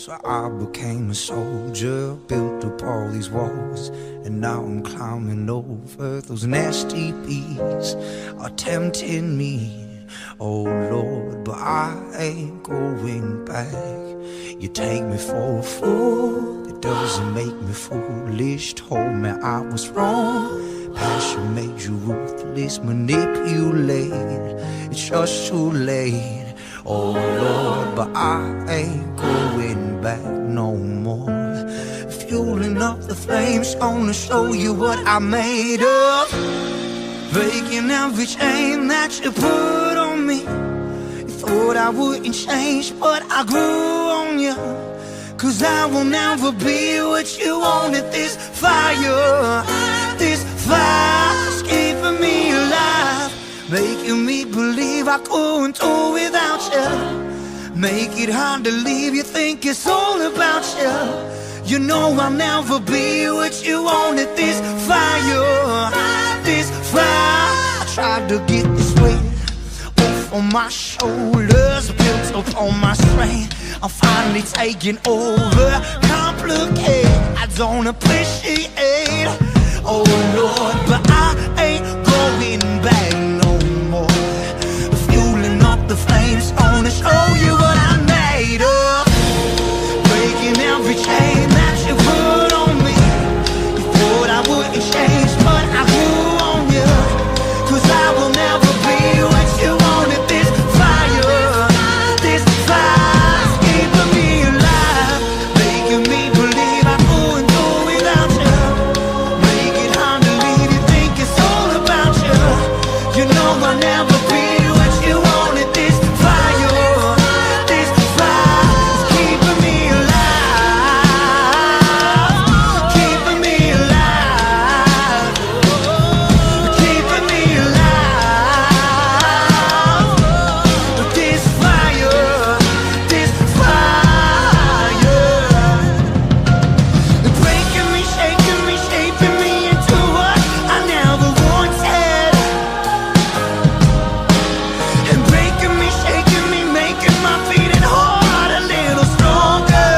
So I became a soldier, built up all these walls, and now I'm climbing over those nasty bees are tempting me, oh Lord, but I ain't going back. You take me for a fool, it doesn't make me foolish. Told me I was wrong, passion made you ruthless, manipulate, it's just too late. Oh Lord, but I ain't going back no more. Fueling up the flames, gonna show you what I made of. Breaking every chain that you put on me. You thought I wouldn't change, but I grew on you. Cause I will never be what you wanted. This fire's keeping me alive, making me believe I couldn't do without you. Make it hard to leave, you think it's all about you. You know I'll never be what you wanted. This fire I tried to get this weight off on my shoulders, built up on my strength. I'm finally taking over, complicate, I don't appreciate. Oh Lord, but I ain't going back no more. Fueling up the flames, gonna show you what I made of. Breaking every chain that you put on me. You thought I wouldn't change, but I grew on you. Cause I will never be what you wanted. This fire's keeping me alive, making me believe I couldn't do without you. Make it hard to leave, you think it's all about you. You know I'll never be what you wanted. This fire's keeping me alive, keeping me alive, keeping me alive. This fire, breaking me, shaking me, shaping me into what I never wanted. And breaking me, shaking me, making my beating heart a little stronger.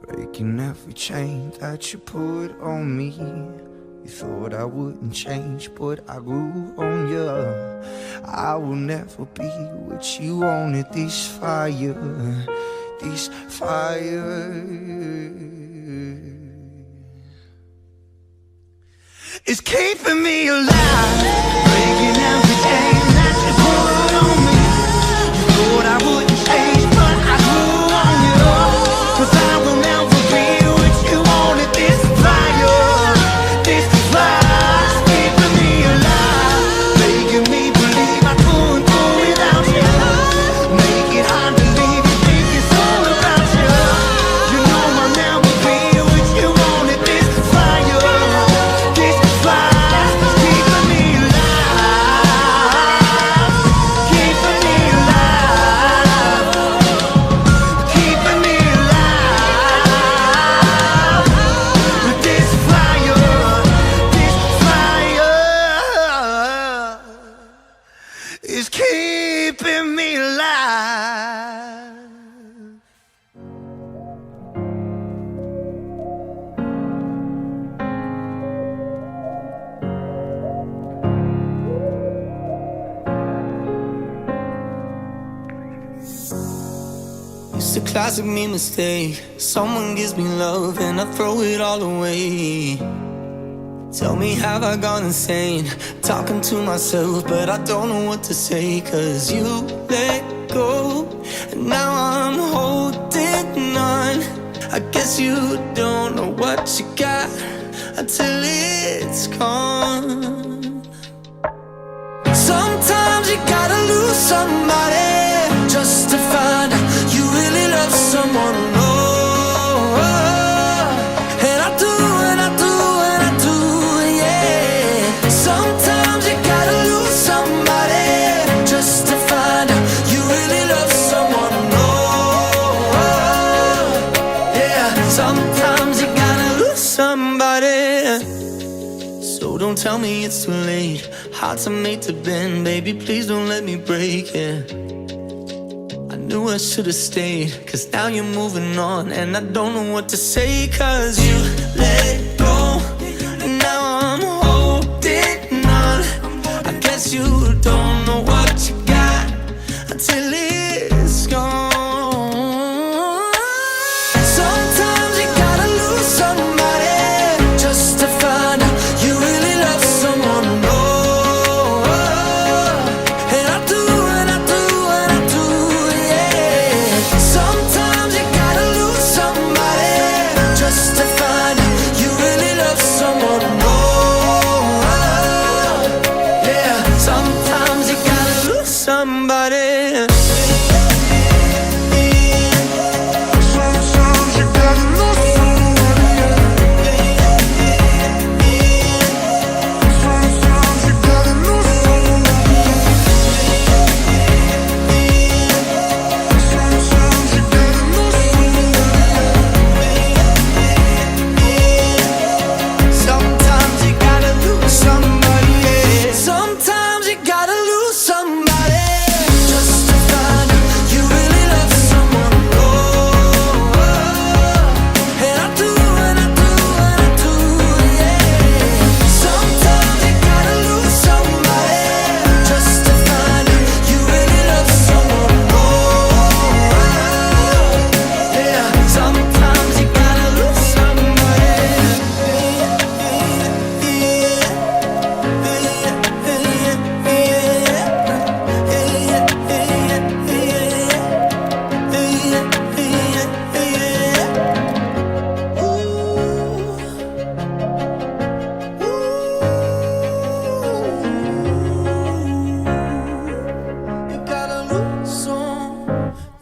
Breaking every chain that you put on me. You thought I wouldn't change, but I grew on you. I will never be what you wanted. This fire is keeping me alive. Breaking every chain that you put on me. You thought I wouldn't change, but I grew on you. Cause I will never be what you wanted. This fire's keeping me alive, making me believe I couldn't do without you. Make it hard to leave, you think it's all about you. You know I'll never be what you wanted. This fire's keeping me alive, keeping me alive, keeping me alive. This fire is keeping me alive. It's a classic me mistake. Someone gives me love and I throw it all away. Tell me, have I gone insane? Talking to myself, but I don't know what to say. Cause you let go, and now I'm holding on. I guess you don't know what you got until it's gone. Sometimes you gotta lose somebody just to find out you really love someone. Oh, and I do, yeah. Sometimes you gotta lose it's too late. Hearts are made to bend, baby, please don't let me break it. I knew I should've stayed, cause now you're moving on, and I don't know what to say, cause you let go, and now I'm holding on. I guess you don't know what you got until it's gone. Sometimes you gotta lose somebody just to find out you really love someone more. And I do, and I do, and I do, yeah. Sometimes you gotta lose somebody just to find out you really love someone more. Yeah, sometimes you gotta lose somebody.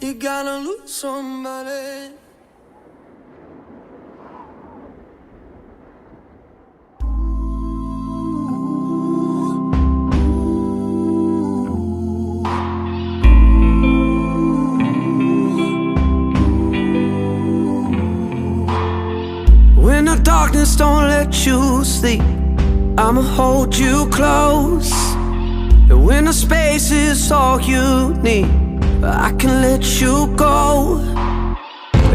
You gotta lose somebody. When the darkness don't let you sleep, I'ma hold you close. And when the space is all you need, I can let you go.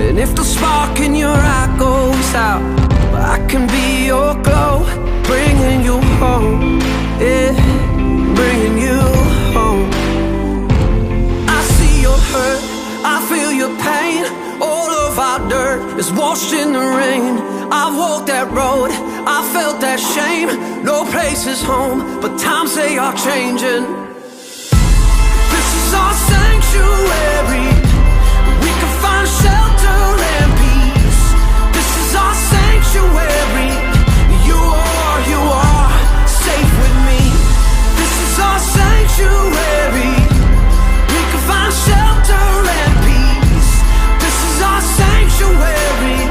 And if the spark in your eye goes out, I can be your glow, bringing you home, yeah, bringing you home. I see your hurt, I feel your pain. All of our dirt is washed in the rain. I've walked that road, I felt that shame. No place is home, but times they are changing. This is our sanctuary, we can find shelter and peace. This is our sanctuary, you are safe with me. This is our sanctuary, we can find shelter and peace. This is our sanctuary,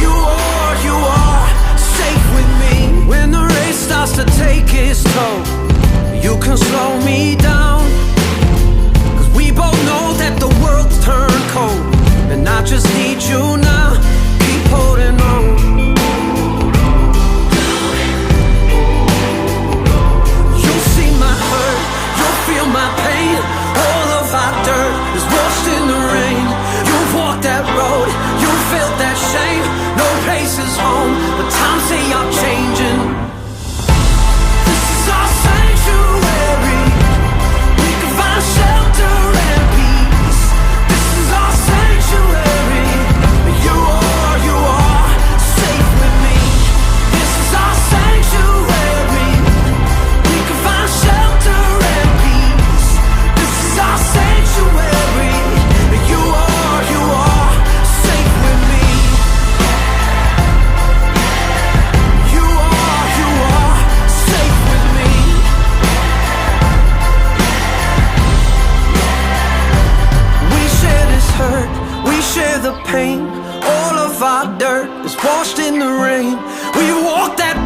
you are safe with me. When the race starts to take its toll, you can slow me down. We both know that the world's turned cold, and I just need you now. Keep holding on. You'll see my hurt, you'll feel my pain. All of our dirt is washed in the rain. You've walked that road, you felt that shame. No place is home, but times they are changing. This is our sanctuary, we can find shelter and peace. This is our sanctuary, you are safe with me. This is our sanctuary, we can find shelter and peace. This is our sanctuary, you are safe with me. You are safe with me. We share this hurt, we share the pain. All of our dirt is washed in the rain. We walk that